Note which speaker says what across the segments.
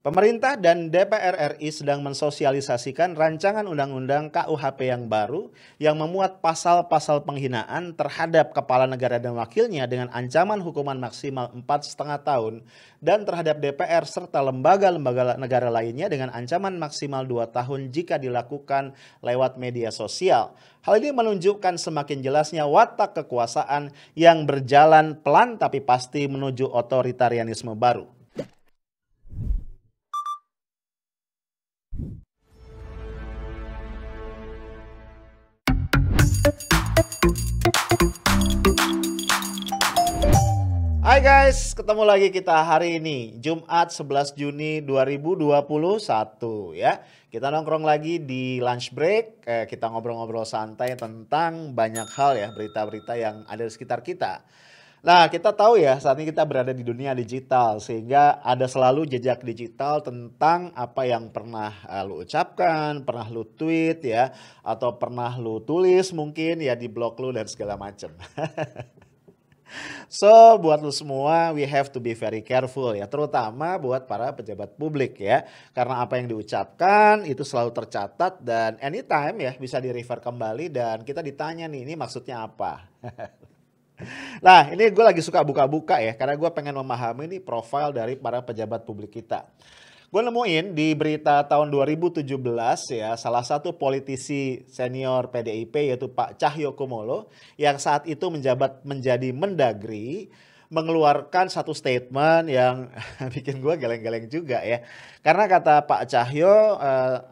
Speaker 1: Pemerintah dan DPR RI sedang mensosialisasikan rancangan undang-undang KUHP yang baru yang memuat pasal-pasal penghinaan terhadap kepala negara dan wakilnya dengan ancaman hukuman maksimal 4,5 tahun dan terhadap DPR serta lembaga-lembaga negara lainnya dengan ancaman maksimal 2 tahun jika dilakukan lewat media sosial. Hal ini menunjukkan semakin jelasnya watak kekuasaan yang berjalan pelan tapi pasti menuju otoritarianisme baru. Hai guys, ketemu lagi kita hari ini, Jumat 11 Juni 2021 ya. Kita nongkrong lagi di lunch break, kita ngobrol-ngobrol santai tentang banyak hal ya, berita-berita yang ada di sekitar kita. Nah, kita tahu ya, saat ini kita berada di dunia digital, sehingga ada selalu jejak digital tentang apa yang pernah lu ucapkan, pernah lu tweet ya, atau pernah lu tulis mungkin ya di blog lu dan segala macam. So, buat lu semua, we have to be very careful ya, terutama buat para pejabat publik ya. Karena apa yang diucapkan itu selalu tercatat dan anytime ya bisa di-refer kembali dan kita ditanya nih, ini maksudnya apa? Nah, ini gue lagi suka buka-buka ya, karena gue pengen memahami nih profil dari para pejabat publik kita. Gue nemuin di berita tahun 2017 ya, salah satu politisi senior PDIP yaitu Pak Cahyokumolo yang saat itu menjabat menjadi Mendagri mengeluarkan satu statement yang bikin gue geleng-geleng juga ya. Karena kata Pak Cahyo,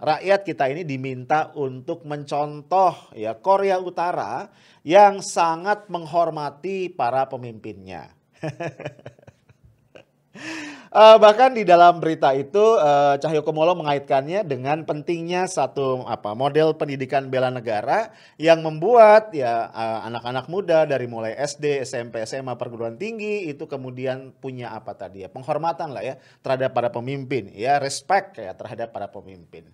Speaker 1: rakyat kita ini diminta untuk mencontoh ya Korea Utara yang sangat menghormati para pemimpinnya. Bahkan di dalam berita itu Cahyokumolo mengaitkannya dengan pentingnya satu model pendidikan bela negara yang membuat ya anak-anak muda dari mulai SD, SMP, SMA, perguruan tinggi itu kemudian punya penghormatan lah ya terhadap para pemimpin ya, respect ya terhadap para pemimpin.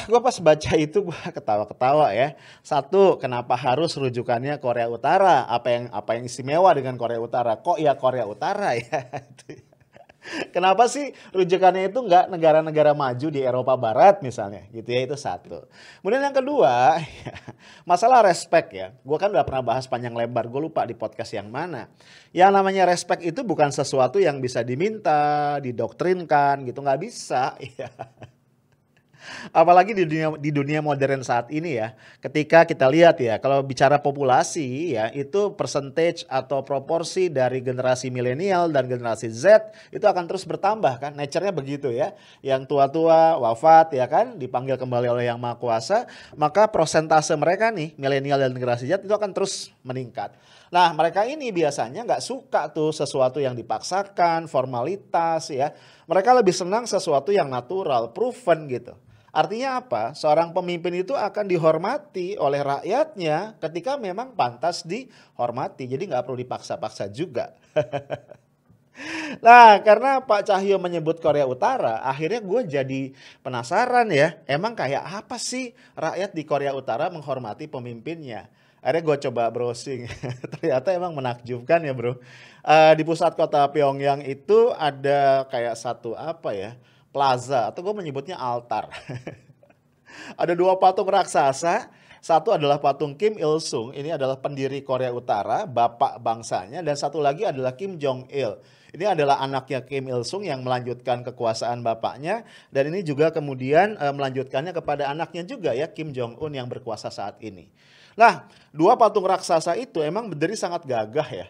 Speaker 1: Gue pas baca itu gue ketawa-ketawa ya. Satu, kenapa harus rujukannya Korea Utara? Apa yang istimewa dengan Korea Utara? Kok ya Korea Utara ya? Kenapa sih rujukannya itu nggak negara-negara maju di Eropa Barat misalnya gitu ya, itu satu. Kemudian yang kedua, masalah respect ya. Gue kan udah pernah bahas panjang lebar, gue lupa di podcast yang mana. Yang namanya respect itu bukan sesuatu yang bisa diminta, didoktrinkan gitu, nggak bisa. Ya. Apalagi di dunia modern saat ini ya, ketika kita lihat ya, kalau bicara populasi ya, itu percentage atau proporsi dari generasi milenial dan generasi Z itu akan terus bertambah kan, nature-nya begitu ya. Yang tua-tua wafat ya kan, dipanggil kembali oleh Yang Maha Kuasa, maka persentase mereka nih, milenial dan generasi Z itu akan terus meningkat. Nah, mereka ini biasanya nggak suka tuh sesuatu yang dipaksakan, formalitas ya. Mereka lebih senang sesuatu yang natural, proven gitu. Artinya apa? Seorang pemimpin itu akan dihormati oleh rakyatnya ketika memang pantas dihormati. Jadi nggak perlu dipaksa-paksa juga. Nah, karena Pak Cahyo menyebut Korea Utara, akhirnya gue jadi penasaran ya. Emang kayak apa sih rakyat di Korea Utara menghormati pemimpinnya? Akhirnya gue coba browsing. Ternyata emang menakjubkan ya bro. Di pusat kota Pyongyang itu ada kayak satu plaza atau gue menyebutnya altar. Ada dua patung raksasa, satu adalah patung Kim Il Sung, ini adalah pendiri Korea Utara, bapak bangsanya, dan satu lagi adalah Kim Jong Il. Ini adalah anaknya Kim Il Sung yang melanjutkan kekuasaan bapaknya, dan ini juga kemudian melanjutkannya kepada anaknya juga ya, Kim Jong Un yang berkuasa saat ini. Nah, dua patung raksasa itu emang berdiri sangat gagah ya.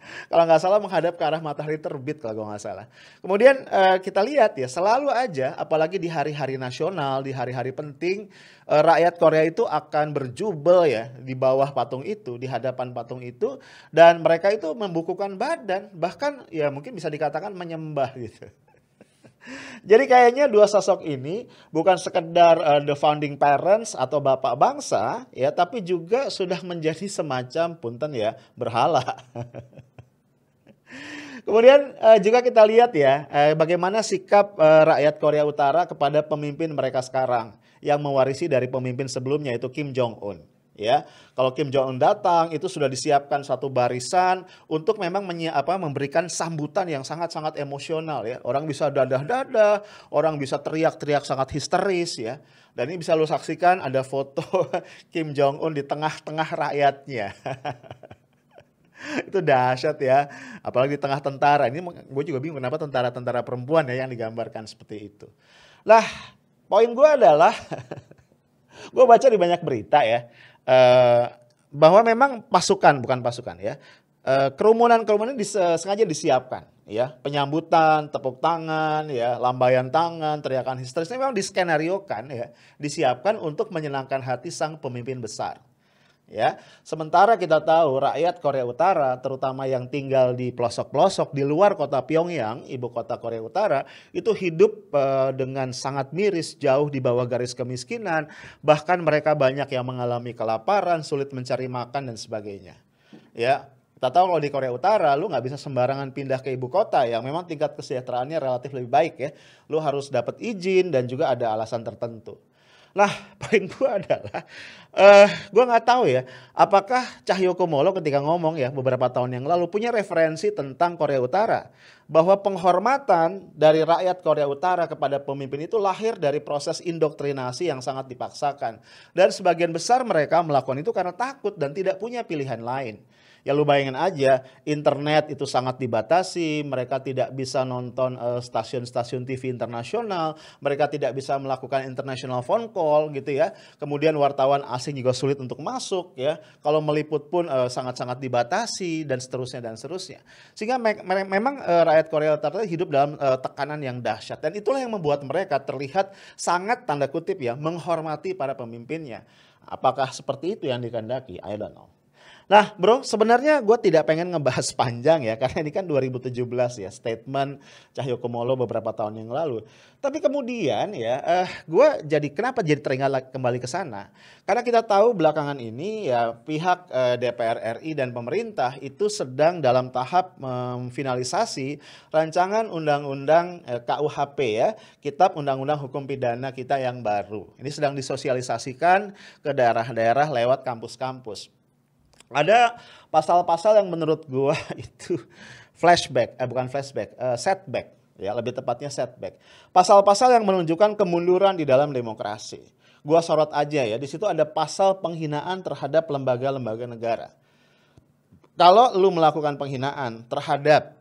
Speaker 1: Kalau nggak salah menghadap ke arah matahari terbit kalau nggak salah. Kemudian kita lihat ya, selalu aja apalagi di hari-hari nasional, di hari-hari penting, rakyat Korea itu akan berjubel ya di bawah patung itu, di hadapan patung itu, dan mereka itu membukukan badan, bahkan ya mungkin bisa dikatakan menyembah gitu. Jadi kayaknya dua sosok ini bukan sekedar the founding parents atau bapak bangsa ya, tapi juga sudah menjadi semacam punten ya berhala. Kemudian juga kita lihat ya bagaimana sikap rakyat Korea Utara kepada pemimpin mereka sekarang yang mewarisi dari pemimpin sebelumnya, itu Kim Jong Un. Ya, kalau Kim Jong Un datang itu sudah disiapkan satu barisan untuk memang memberikan sambutan yang sangat-sangat emosional ya. Orang bisa dadah-dadah, orang bisa teriak-teriak sangat histeris ya. Dan ini bisa lo saksikan ada foto Kim Jong Un di tengah-tengah rakyatnya. Itu dahsyat ya, apalagi di tengah tentara. Ini gue juga bingung kenapa tentara-tentara perempuan ya yang digambarkan seperti itu. Lah, poin gue adalah gue baca di banyak berita ya, bahwa memang bukan pasukan ya, kerumunan-kerumunan sengaja disiapkan ya, penyambutan, tepuk tangan ya, lambaian tangan, teriakan histeris memang diskenariokan ya, disiapkan untuk menyenangkan hati sang pemimpin besar. Ya, sementara kita tahu rakyat Korea Utara, terutama yang tinggal di pelosok-pelosok di luar kota Pyongyang, ibu kota Korea Utara, itu hidup dengan sangat miris, jauh di bawah garis kemiskinan, bahkan mereka banyak yang mengalami kelaparan, sulit mencari makan dan sebagainya. Ya, kita tahu kalau di Korea Utara, lu nggak bisa sembarangan pindah ke ibu kota yang memang tingkat kesejahteraannya relatif lebih baik ya. Lu harus dapat izin dan juga ada alasan tertentu. Nah, poin gue adalah, gue nggak tahu ya, apakah Cahyokumolo ketika ngomong ya beberapa tahun yang lalu punya referensi tentang Korea Utara, bahwa penghormatan dari rakyat Korea Utara kepada pemimpin itu lahir dari proses indoktrinasi yang sangat dipaksakan, dan sebagian besar mereka melakukan itu karena takut dan tidak punya pilihan lain. Ya lu bayangin aja, internet itu sangat dibatasi, mereka tidak bisa nonton stasiun-stasiun TV internasional, mereka tidak bisa melakukan international phone call gitu ya. Kemudian wartawan asing juga sulit untuk masuk ya. Kalau meliput pun sangat-sangat dibatasi dan seterusnya dan seterusnya. Sehingga memang rakyat Korea Utara hidup dalam tekanan yang dahsyat, dan itulah yang membuat mereka terlihat sangat tanda kutip ya menghormati para pemimpinnya. Apakah seperti itu yang dikehendaki? I don't know. Nah bro, sebenarnya gue tidak pengen ngebahas panjang ya, karena ini kan 2017 ya, statement Cahyokumolo beberapa tahun yang lalu. Tapi kemudian ya, kenapa jadi teringat kembali ke sana? Karena kita tahu belakangan ini ya pihak DPR RI dan pemerintah itu sedang dalam tahap memfinalisasi rancangan undang-undang KUHP ya, Kitab Undang-Undang Hukum Pidana kita yang baru. Ini sedang disosialisasikan ke daerah-daerah lewat kampus-kampus. Ada pasal-pasal yang menurut gua itu setback ya, lebih tepatnya setback. Pasal-pasal yang menunjukkan kemunduran di dalam demokrasi. Gua sorot aja ya, di situ ada pasal penghinaan terhadap lembaga-lembaga negara. Kalau lu melakukan penghinaan terhadap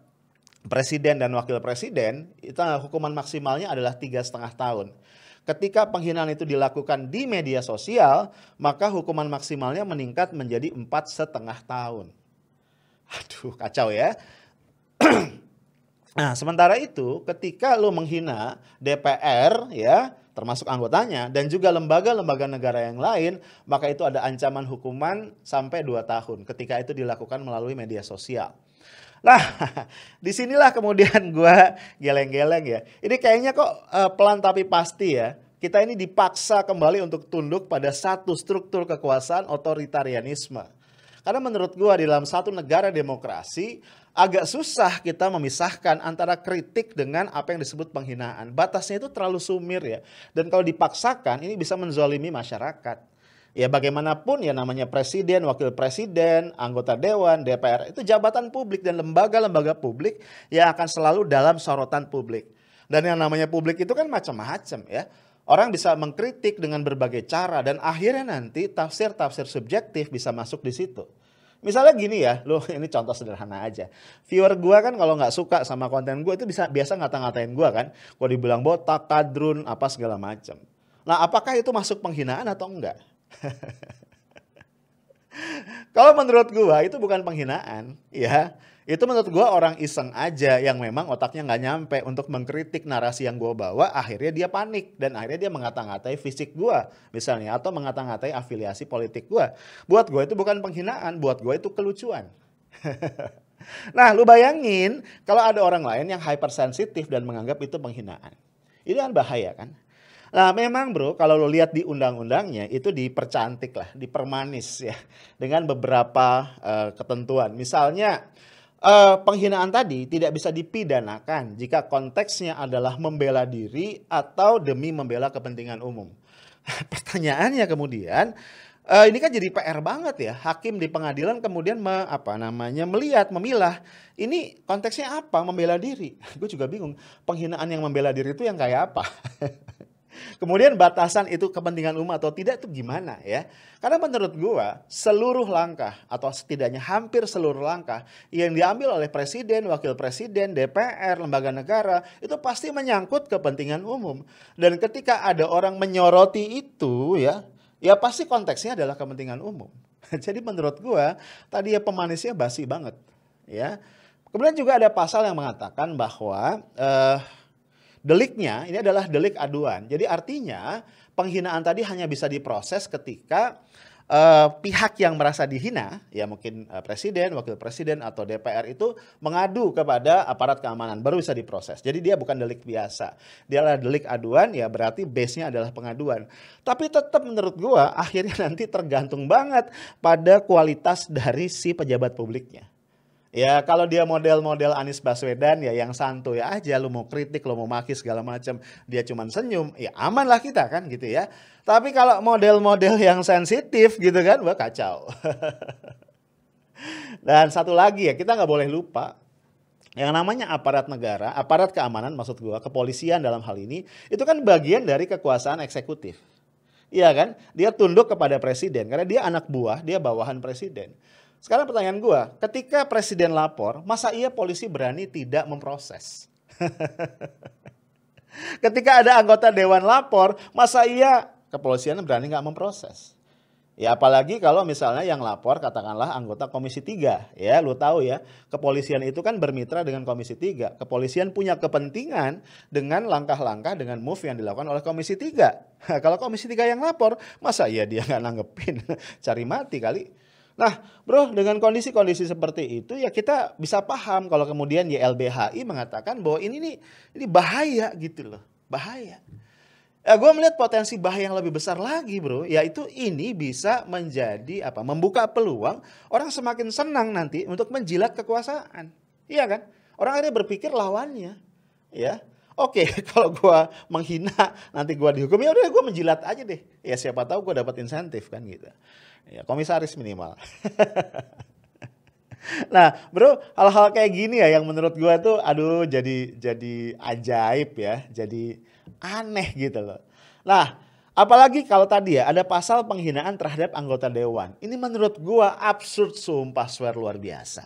Speaker 1: presiden dan wakil presiden, itu hukuman maksimalnya adalah 3,5 tahun. Ketika penghinaan itu dilakukan di media sosial, maka hukuman maksimalnya meningkat menjadi 4,5 tahun. Aduh, kacau ya. Nah, sementara itu ketika lo menghina DPR ya, termasuk anggotanya, dan juga lembaga-lembaga negara yang lain, maka itu ada ancaman hukuman sampai 2 tahun ketika itu dilakukan melalui media sosial. Lah, disinilah kemudian gue geleng-geleng ya. Ini kayaknya kok pelan tapi pasti ya. Kita ini dipaksa kembali untuk tunduk pada satu struktur kekuasaan otoritarianisme. Karena menurut gue di dalam satu negara demokrasi agak susah kita memisahkan antara kritik dengan apa yang disebut penghinaan. Batasnya itu terlalu sumir ya. Dan kalau dipaksakan ini bisa menzalimi masyarakat. Ya bagaimanapun ya namanya presiden, wakil presiden, anggota dewan, DPR itu jabatan publik dan lembaga-lembaga publik yang akan selalu dalam sorotan publik. Dan yang namanya publik itu kan macam-macam ya. Orang bisa mengkritik dengan berbagai cara dan akhirnya nanti tafsir-tafsir subjektif bisa masuk di situ. Misalnya gini ya, ini contoh sederhana aja. Viewer gue kan kalau nggak suka sama konten gue itu biasa ngata-ngatain gue kan. Gue dibilang botak, kadrun, apa segala macam. Nah apakah itu masuk penghinaan atau enggak? Kalau menurut gua itu bukan penghinaan ya, itu menurut gua orang iseng aja yang memang otaknya nggak nyampe untuk mengkritik narasi yang gua bawa, akhirnya dia panik dan akhirnya dia mengata-ngatai fisik gua misalnya, atau mengata-ngatai afiliasi politik gua. Buat gua itu bukan penghinaan, buat gua itu kelucuan. Nah lu bayangin kalau ada orang lain yang hypersensitif dan menganggap itu penghinaan, itu kan bahaya kan. Nah memang bro, kalau lo lihat di undang-undangnya itu dipercantik lah, dipermanis ya, dengan beberapa ketentuan. Misalnya penghinaan tadi tidak bisa dipidanakan jika konteksnya adalah membela diri atau demi membela kepentingan umum. Pertanyaannya kemudian, Ini kan jadi PR banget ya, hakim di pengadilan kemudian melihat, memilah, ini konteksnya apa, membela diri. Gue juga bingung, penghinaan yang membela diri itu yang kayak apa? Kemudian batasan itu kepentingan umum atau tidak itu gimana ya? Karena menurut gua seluruh langkah atau setidaknya hampir seluruh langkah yang diambil oleh presiden, wakil presiden, DPR, lembaga negara itu pasti menyangkut kepentingan umum. Dan ketika ada orang menyoroti itu ya pasti konteksnya adalah kepentingan umum. Jadi menurut gua tadi ya pemanisnya basi banget ya. Kemudian juga ada pasal yang mengatakan bahwa deliknya ini adalah delik aduan. Jadi artinya penghinaan tadi hanya bisa diproses ketika pihak yang merasa dihina, ya mungkin presiden, wakil presiden atau DPR itu mengadu kepada aparat keamanan baru bisa diproses. Jadi dia bukan delik biasa. Dia adalah delik aduan, ya berarti base-nya adalah pengaduan. Tapi tetap menurut gua akhirnya nanti tergantung banget pada kualitas dari si pejabat publiknya. Ya kalau dia model-model Anies Baswedan ya yang santuy aja, lu mau kritik, lu mau maki segala macam, dia cuman senyum, ya aman lah kita kan gitu ya. Tapi kalau model-model yang sensitif gitu kan, wah kacau. Dan satu lagi ya, kita nggak boleh lupa, yang namanya aparat negara, aparat keamanan maksud gua, kepolisian dalam hal ini, itu kan bagian dari kekuasaan eksekutif. Iya kan, dia tunduk kepada presiden, karena dia anak buah, dia bawahan presiden. Sekarang pertanyaan gue, ketika presiden lapor, masa iya polisi berani tidak memproses? Ketika ada anggota dewan lapor, masa iya kepolisian berani nggak memproses? Ya apalagi kalau misalnya yang lapor katakanlah anggota Komisi 3. Ya lu tahu ya, kepolisian itu kan bermitra dengan Komisi 3. Kepolisian punya kepentingan dengan langkah-langkah, dengan move yang dilakukan oleh Komisi 3. Kalau Komisi 3 yang lapor, masa iya dia nggak nanggepin? Cari mati kali. Nah bro, dengan kondisi-kondisi seperti itu ya kita bisa paham kalau kemudian YLBHI mengatakan bahwa ini bahaya gitu loh, bahaya. Ya, gue melihat potensi bahaya yang lebih besar lagi bro, yaitu ini bisa menjadi membuka peluang orang semakin senang nanti untuk menjilat kekuasaan, iya kan? Orang akhirnya berpikir lawannya, ya. Oke, kalau gue menghina nanti gue dihukum, ya udah gue menjilat aja deh. Ya siapa tahu gue dapat insentif kan gitu. Ya komisaris minimal. Nah bro, hal-hal kayak gini ya yang menurut gue tuh aduh jadi ajaib ya, jadi aneh gitu loh. Nah apalagi kalau tadi ya ada pasal penghinaan terhadap anggota dewan. Ini menurut gue absurd sumpah swear luar biasa.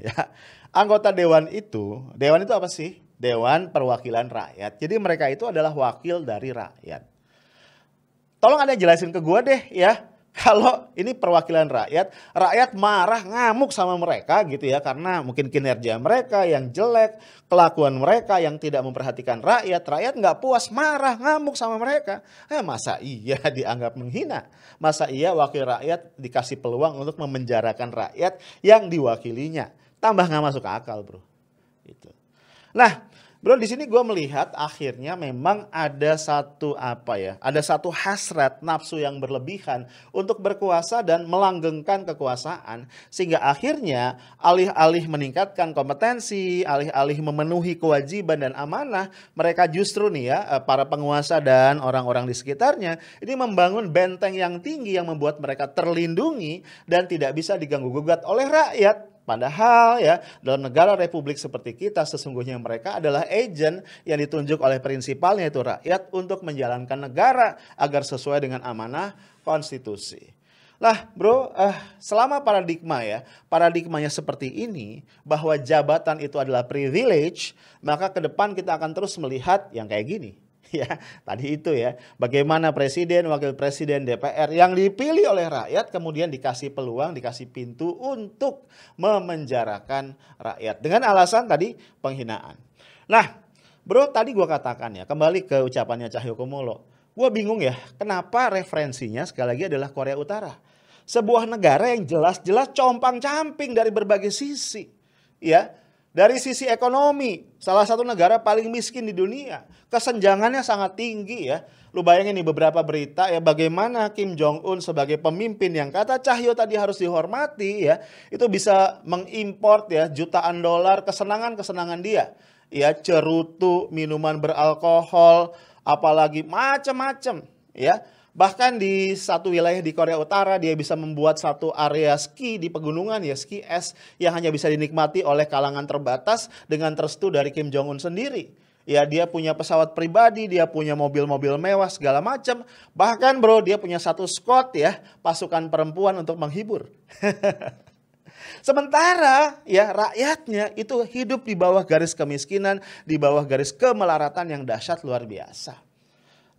Speaker 1: Ya, anggota dewan itu apa sih? Dewan Perwakilan Rakyat. Jadi mereka itu adalah wakil dari rakyat. Tolong ada jelasin ke gue deh ya. Kalau ini perwakilan rakyat, rakyat marah ngamuk sama mereka gitu ya. Karena mungkin kinerja mereka yang jelek, kelakuan mereka yang tidak memperhatikan rakyat. Rakyat nggak puas, marah ngamuk sama mereka. Masa iya dianggap menghina? Masa iya wakil rakyat dikasih peluang untuk memenjarakan rakyat yang diwakilinya? Tambah nggak masuk akal bro. Gitu. Nah, bro, di sini gue melihat akhirnya memang ada satu hasrat nafsu yang berlebihan untuk berkuasa dan melanggengkan kekuasaan sehingga akhirnya alih-alih meningkatkan kompetensi, alih-alih memenuhi kewajiban dan amanah, mereka justru nih ya para penguasa dan orang-orang di sekitarnya ini membangun benteng yang tinggi yang membuat mereka terlindungi dan tidak bisa diganggu-gugat oleh rakyat. Padahal ya dalam negara republik seperti kita sesungguhnya mereka adalah agen yang ditunjuk oleh prinsipalnya itu rakyat untuk menjalankan negara agar sesuai dengan amanah konstitusi. Lah bro, selama paradigmanya seperti ini bahwa jabatan itu adalah privilege, maka ke depan kita akan terus melihat yang kayak gini. Ya, tadi itu ya, bagaimana presiden, wakil presiden, DPR yang dipilih oleh rakyat kemudian dikasih peluang, dikasih pintu untuk memenjarakan rakyat dengan alasan tadi penghinaan. Nah, bro, tadi gue katakan ya, kembali ke ucapannya Cahyokumolo, gue bingung ya, kenapa referensinya sekali lagi adalah Korea Utara, sebuah negara yang jelas-jelas compang-camping dari berbagai sisi, ya. Dari sisi ekonomi, salah satu negara paling miskin di dunia. Kesenjangannya sangat tinggi ya. Lu bayangin nih beberapa berita ya bagaimana Kim Jong-un sebagai pemimpin yang kata Cahyo tadi harus dihormati ya. Itu bisa mengimport ya jutaan dolar kesenangan-kesenangan dia. Ya cerutu, minuman beralkohol, apalagi macam-macam ya. Bahkan di satu wilayah di Korea Utara dia bisa membuat satu area ski di pegunungan ya, ski es yang hanya bisa dinikmati oleh kalangan terbatas dengan restu dari Kim Jong Un sendiri. Ya dia punya pesawat pribadi, dia punya mobil-mobil mewah segala macam. Bahkan bro dia punya satu squad ya, pasukan perempuan untuk menghibur. Sementara ya rakyatnya itu hidup di bawah garis kemiskinan, di bawah garis kemelaratan yang dahsyat luar biasa.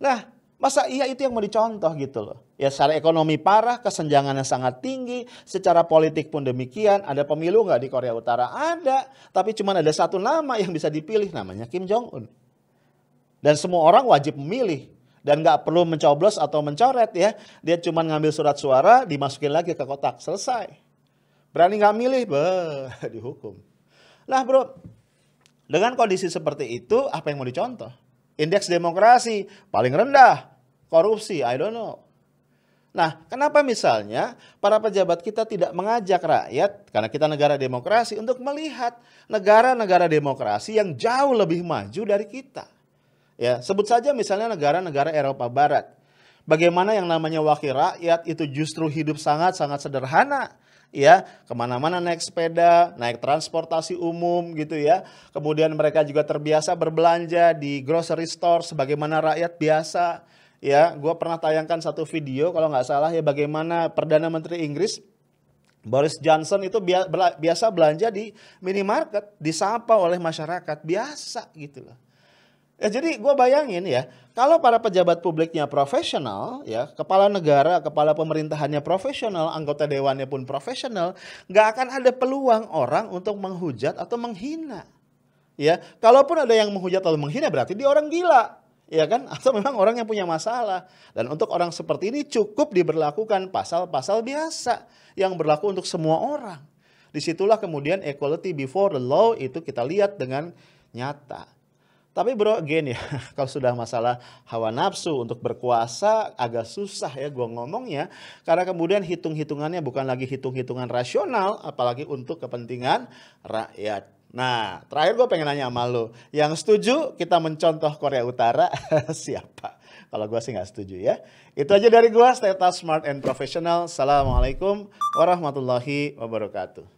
Speaker 1: Nah, masa iya itu yang mau dicontoh gitu loh. Ya secara ekonomi parah, kesenjangannya sangat tinggi, secara politik pun demikian. Ada pemilu nggak di Korea Utara? Ada, tapi cuma ada satu nama yang bisa dipilih, namanya Kim Jong Un. Dan semua orang wajib memilih. Dan nggak perlu mencoblos atau mencoret ya. Dia cuma ngambil surat suara, dimasukin lagi ke kotak, selesai. Berani nggak milih, dihukum. Nah bro, dengan kondisi seperti itu, apa yang mau dicontoh? Indeks demokrasi paling rendah, korupsi, I don't know. Nah, kenapa misalnya para pejabat kita tidak mengajak rakyat, karena kita negara demokrasi, untuk melihat negara-negara demokrasi yang jauh lebih maju dari kita. Ya, sebut saja misalnya negara-negara Eropa Barat. Bagaimana yang namanya wakil rakyat itu justru hidup sangat-sangat sederhana. Ya, kemana-mana naik sepeda, naik transportasi umum gitu ya. Kemudian mereka juga terbiasa berbelanja di grocery store sebagaimana rakyat biasa. Ya, gue pernah tayangkan satu video kalau nggak salah ya, bagaimana Perdana Menteri Inggris Boris Johnson itu biasa belanja di minimarket, disapa oleh masyarakat biasa gitu loh. Ya, jadi gue bayangin ya, kalau para pejabat publiknya profesional, ya kepala negara, kepala pemerintahannya profesional, anggota dewannya pun profesional, nggak akan ada peluang orang untuk menghujat atau menghina. Ya, kalaupun ada yang menghujat atau menghina berarti dia orang gila, ya kan? Atau memang orang yang punya masalah. Dan untuk orang seperti ini cukup diberlakukan pasal-pasal biasa yang berlaku untuk semua orang. Disitulah kemudian equality before the law itu kita lihat dengan nyata. Tapi bro, again ya, kalau sudah masalah hawa nafsu untuk berkuasa agak susah ya gue ngomongnya. Karena kemudian hitung-hitungannya bukan lagi hitung-hitungan rasional, apalagi untuk kepentingan rakyat. Nah, terakhir gue pengen nanya sama lo, yang setuju kita mencontoh Korea Utara siapa? Kalau gue sih nggak setuju ya. Itu aja dari gue, stay tough, smart, and professional. Assalamualaikum warahmatullahi wabarakatuh.